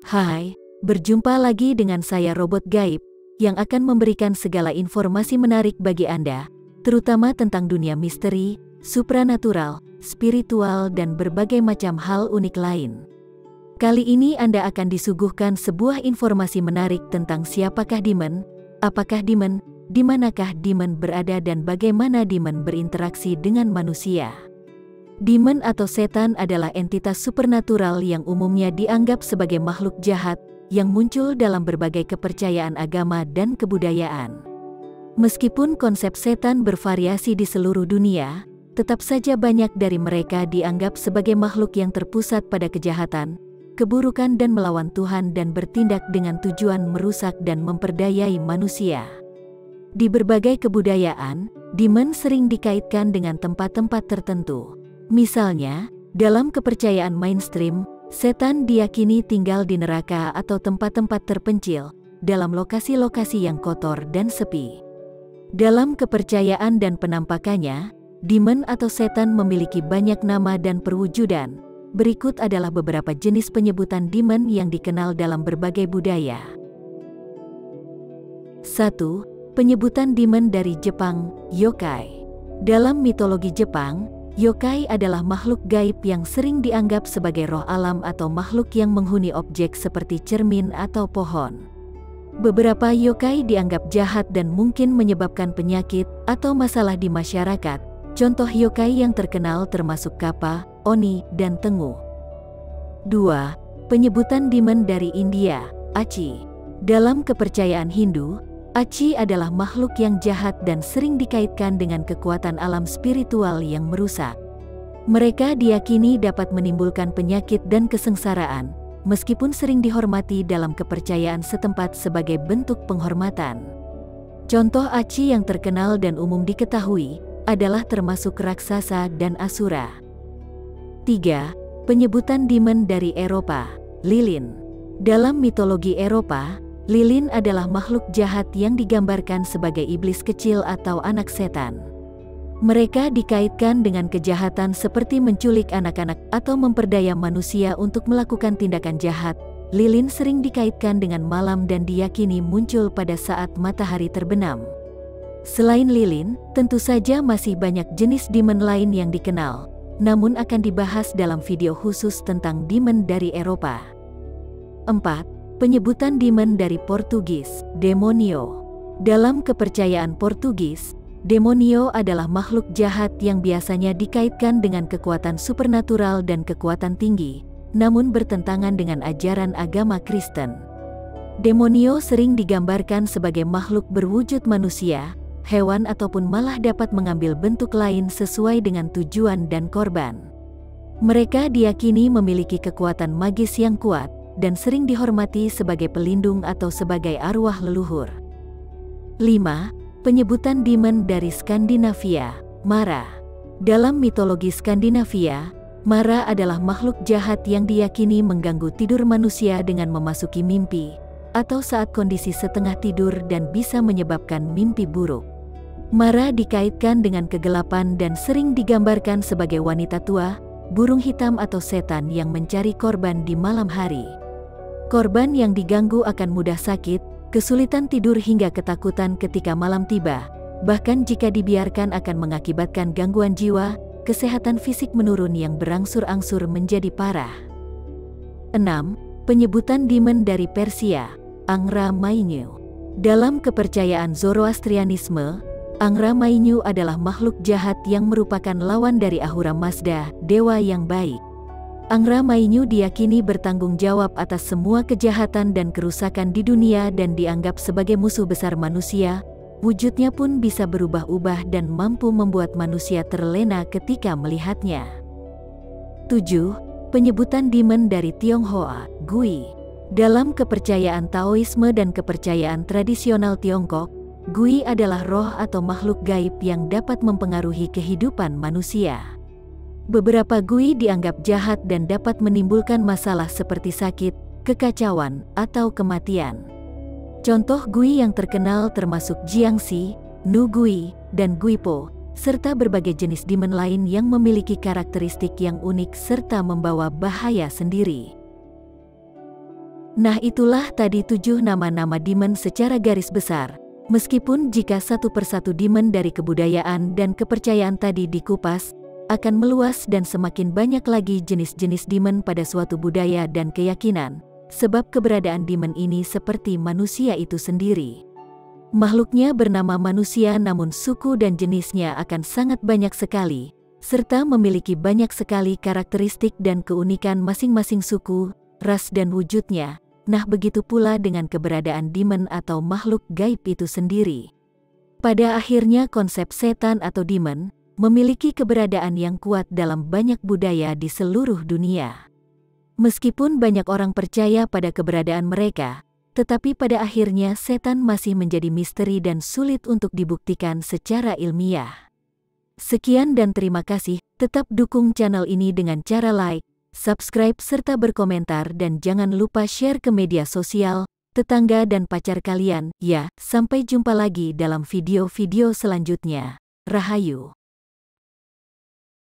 Hai, berjumpa lagi dengan saya Robot Gaib, yang akan memberikan segala informasi menarik bagi Anda, terutama tentang dunia misteri, supranatural, spiritual dan berbagai macam hal unik lain. Kali ini Anda akan disuguhkan sebuah informasi menarik tentang siapakah demon, apakah demon, di manakah demon berada dan bagaimana demon berinteraksi dengan manusia. Demon atau setan adalah entitas supernatural yang umumnya dianggap sebagai makhluk jahat yang muncul dalam berbagai kepercayaan agama dan kebudayaan. Meskipun konsep setan bervariasi di seluruh dunia, tetap saja banyak dari mereka dianggap sebagai makhluk yang terpusat pada kejahatan, keburukan dan melawan Tuhan dan bertindak dengan tujuan merusak dan memperdayai manusia. Di berbagai kebudayaan, demon sering dikaitkan dengan tempat-tempat tertentu. Misalnya, dalam kepercayaan mainstream, setan diyakini tinggal di neraka atau tempat-tempat terpencil, dalam lokasi-lokasi yang kotor dan sepi. Dalam kepercayaan dan penampakannya, demon atau setan memiliki banyak nama dan perwujudan. Berikut adalah beberapa jenis penyebutan demon yang dikenal dalam berbagai budaya. 1. Penyebutan demon dari Jepang, yokai. Dalam mitologi Jepang, yokai adalah makhluk gaib yang sering dianggap sebagai roh alam atau makhluk yang menghuni objek seperti cermin atau pohon. Beberapa yokai dianggap jahat dan mungkin menyebabkan penyakit atau masalah di masyarakat. Contoh yokai yang terkenal termasuk Kappa, Oni, dan Tengu. 2. Penyebutan demon dari India, Achi. Dalam kepercayaan Hindu, Achi adalah makhluk yang jahat dan sering dikaitkan dengan kekuatan alam spiritual yang merusak. Mereka diyakini dapat menimbulkan penyakit dan kesengsaraan, meskipun sering dihormati dalam kepercayaan setempat sebagai bentuk penghormatan. Contoh Achi yang terkenal dan umum diketahui adalah termasuk raksasa dan asura. 3. Penyebutan demon dari Eropa, Lilin. Dalam mitologi Eropa, Lilin adalah makhluk jahat yang digambarkan sebagai iblis kecil atau anak setan. Mereka dikaitkan dengan kejahatan seperti menculik anak-anak atau memperdaya manusia untuk melakukan tindakan jahat. Lilin sering dikaitkan dengan malam dan diyakini muncul pada saat matahari terbenam. Selain Lilin, tentu saja masih banyak jenis demon lain yang dikenal, namun akan dibahas dalam video khusus tentang demon dari Eropa. 4. Penyebutan demon dari Portugis, demonio. Dalam kepercayaan Portugis, demonio adalah makhluk jahat yang biasanya dikaitkan dengan kekuatan supernatural dan kekuatan tinggi, namun bertentangan dengan ajaran agama Kristen. Demonio sering digambarkan sebagai makhluk berwujud manusia, hewan ataupun malah dapat mengambil bentuk lain sesuai dengan tujuan dan korban. Mereka diyakini memiliki kekuatan magis yang kuat, dan sering dihormati sebagai pelindung atau sebagai arwah leluhur. 5. Penyebutan demon dari Skandinavia, Mara. Dalam mitologi Skandinavia, Mara adalah makhluk jahat yang diyakini mengganggu tidur manusia dengan memasuki mimpi, atau saat kondisi setengah tidur dan bisa menyebabkan mimpi buruk. Mara dikaitkan dengan kegelapan dan sering digambarkan sebagai wanita tua, burung hitam atau setan yang mencari korban di malam hari. Korban yang diganggu akan mudah sakit, kesulitan tidur hingga ketakutan ketika malam tiba. Bahkan jika dibiarkan akan mengakibatkan gangguan jiwa, kesehatan fisik menurun yang berangsur-angsur menjadi parah. 6. Penyebutan demon dari Persia, Angra Mainyu. Dalam kepercayaan Zoroastrianisme, Angra Mainyu adalah makhluk jahat yang merupakan lawan dari Ahura Mazda, dewa yang baik. Angra Mainyu diyakini bertanggung jawab atas semua kejahatan dan kerusakan di dunia dan dianggap sebagai musuh besar manusia. Wujudnya pun bisa berubah-ubah dan mampu membuat manusia terlena ketika melihatnya. 7. Penyebutan demon dari Tionghoa, Gui. Dalam kepercayaan Taoisme dan kepercayaan tradisional Tiongkok, Gui adalah roh atau makhluk gaib yang dapat mempengaruhi kehidupan manusia. Beberapa Gui dianggap jahat dan dapat menimbulkan masalah seperti sakit, kekacauan, atau kematian. Contoh Gui yang terkenal termasuk Jiangxi, Nu Gui, dan Guipo, serta berbagai jenis demon lain yang memiliki karakteristik yang unik serta membawa bahaya sendiri. Nah, itulah tadi 7 nama-nama demon secara garis besar. Meskipun jika satu persatu demon dari kebudayaan dan kepercayaan tadi dikupas, akan meluas dan semakin banyak lagi jenis-jenis demon pada suatu budaya dan keyakinan, sebab keberadaan demon ini seperti manusia itu sendiri. Makhluknya bernama manusia, namun suku dan jenisnya akan sangat banyak sekali, serta memiliki banyak sekali karakteristik dan keunikan masing-masing suku, ras dan wujudnya. Nah, begitu pula dengan keberadaan demon atau makhluk gaib itu sendiri. Pada akhirnya konsep setan atau demon memiliki keberadaan yang kuat dalam banyak budaya di seluruh dunia. Meskipun banyak orang percaya pada keberadaan mereka, tetapi pada akhirnya setan masih menjadi misteri dan sulit untuk dibuktikan secara ilmiah. Sekian dan terima kasih, tetap dukung channel ini dengan cara like, subscribe serta berkomentar, dan jangan lupa share ke media sosial, tetangga dan pacar kalian. Ya, sampai jumpa lagi dalam video-video selanjutnya. Rahayu.